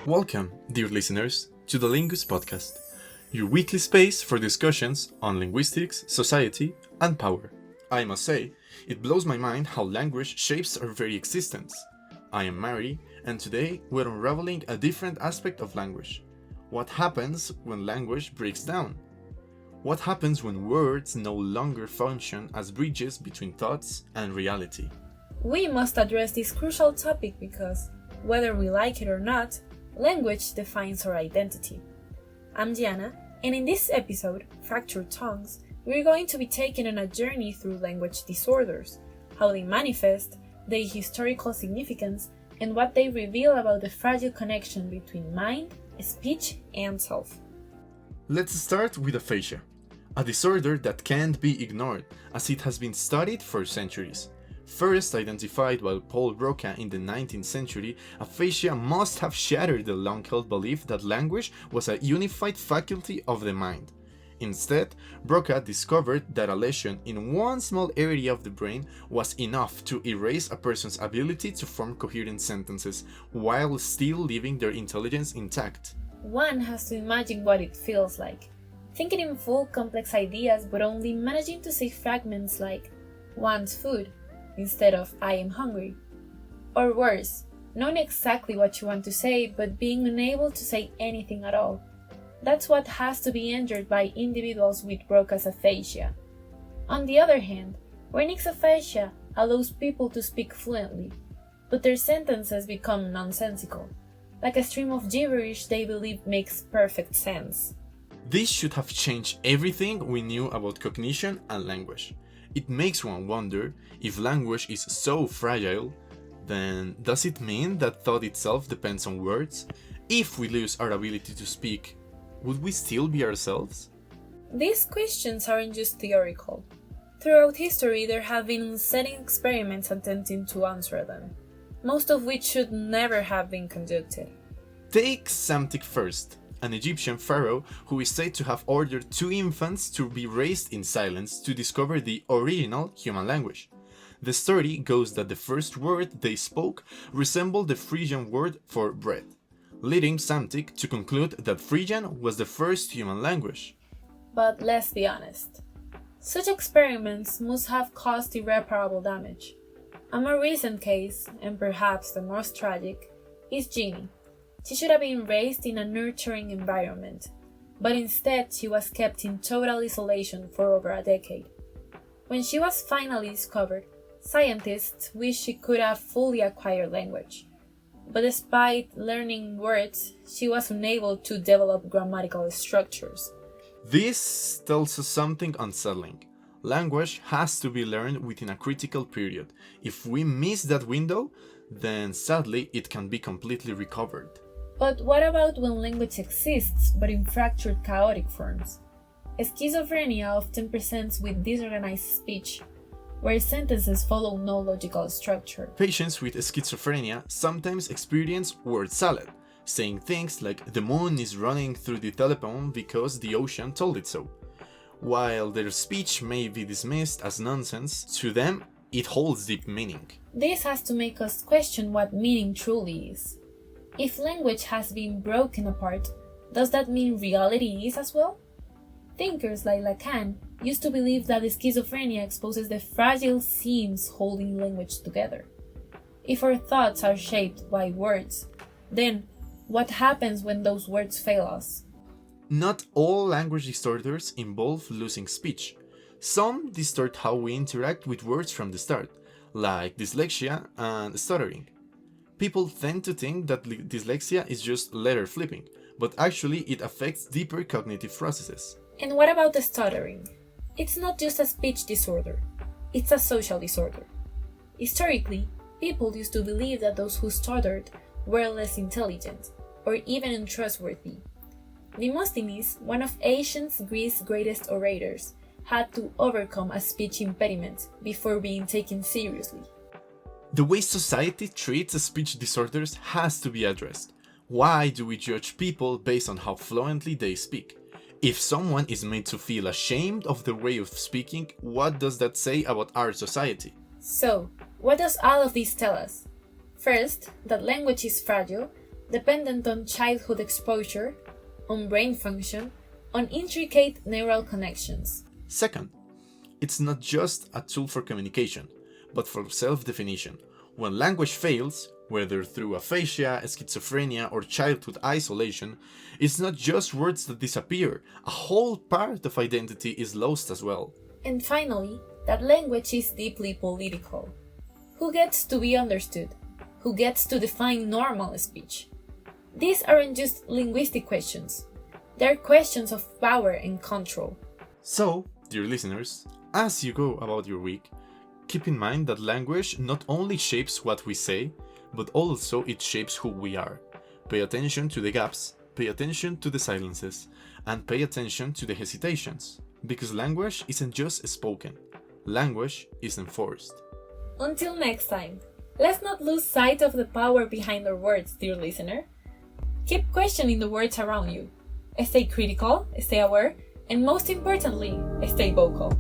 Welcome, dear listeners, to the Lingus Podcast, your weekly space for discussions on linguistics, society, and power. I must say, it blows my mind how language shapes our very existence. I am Mary, and today we're unraveling a different aspect of language. What happens when language breaks down? What happens when words no longer function as bridges between thoughts and reality? We must address this crucial topic because, whether we like it or not, language defines our identity. I'm Ghianna, and in this episode, Fractured Tongues, we're going to be taken on a journey through language disorders, how they manifest, their historical significance, and what they reveal about the fragile connection between mind, speech, and self. Let's start with aphasia, a disorder that can't be ignored as it has been studied for centuries. First identified by Paul Broca in the 19th century, aphasia must have shattered the long-held belief that language was a unified faculty of the mind. Instead, Broca discovered that a lesion in one small area of the brain was enough to erase a person's ability to form coherent sentences while still leaving their intelligence intact. One has to imagine what it feels like, thinking in full complex ideas but only managing to say fragments like "want food" instead of "I am hungry." Or worse, knowing exactly what you want to say but being unable to say anything at all. That's what has to be endured by individuals with Broca's aphasia. On the other hand, Wernicke's aphasia allows people to speak fluently, but their sentences become nonsensical, like a stream of gibberish they believe makes perfect sense. This should have changed everything we knew about cognition and language. It makes one wonder, if language is so fragile, then does it mean that thought itself depends on words? If we lose our ability to speak, would we still be ourselves? These questions aren't just theoretical. Throughout history, there have been unsettling experiments attempting to answer them, most of which should never have been conducted. Take Psamtik first, an Egyptian pharaoh who is said to have ordered two infants to be raised in silence to discover the original human language. The story goes that the first word they spoke resembled the Phrygian word for bread, leading Psamtik to conclude that Phrygian was the first human language. But let's be honest. Such experiments must have caused irreparable damage. A more recent case, and perhaps the most tragic, is Ginny. She should have been raised in a nurturing environment, but instead she was kept in total isolation for over a decade. When she was finally discovered, scientists wished she could have fully acquired language. But despite learning words, she was unable to develop grammatical structures. This tells us something unsettling. Language has to be learned within a critical period. If we miss that window, then sadly it can be completely recovered. But what about when language exists but in fractured, chaotic forms? Schizophrenia often presents with disorganized speech, where sentences follow no logical structure. Patients with schizophrenia sometimes experience word salad, saying things like "the moon is running through the telephone because the ocean told it so." While their speech may be dismissed as nonsense, to them it holds deep meaning. This has to make us question what meaning truly is. If language has been broken apart, does that mean reality is as well? Thinkers like Lacan used to believe that schizophrenia exposes the fragile seams holding language together. If our thoughts are shaped by words, then what happens when those words fail us? Not all language disorders involve losing speech. Some distort how we interact with words from the start, like dyslexia and stuttering. People tend to think that dyslexia is just letter flipping, but actually it affects deeper cognitive processes. And what about the stuttering? It's not just a speech disorder, it's a social disorder. Historically, people used to believe that those who stuttered were less intelligent, or even untrustworthy. Demosthenes, one of ancient Greece's greatest orators, had to overcome a speech impediment before being taken seriously. The way society treats speech disorders has to be addressed. Why do we judge people based on how fluently they speak? If someone is made to feel ashamed of their way of speaking, what does that say about our society? So, what does all of this tell us? First, that language is fragile, dependent on childhood exposure, on brain function, on intricate neural connections. Second, it's not just a tool for communication, but for self-definition. When language fails, whether through aphasia, schizophrenia, or childhood isolation, it's not just words that disappear, a whole part of identity is lost as well. And finally, that language is deeply political. Who gets to be understood? Who gets to define normal speech? These aren't just linguistic questions. They're questions of power and control. So, dear listeners, as you go about your week, keep in mind that language not only shapes what we say, but also it shapes who we are. Pay attention to the gaps, pay attention to the silences, and pay attention to the hesitations. Because language isn't just spoken, language is enforced. Until next time, let's not lose sight of the power behind our words, dear listener. Keep questioning the words around you. Stay critical, stay aware, and most importantly, stay vocal.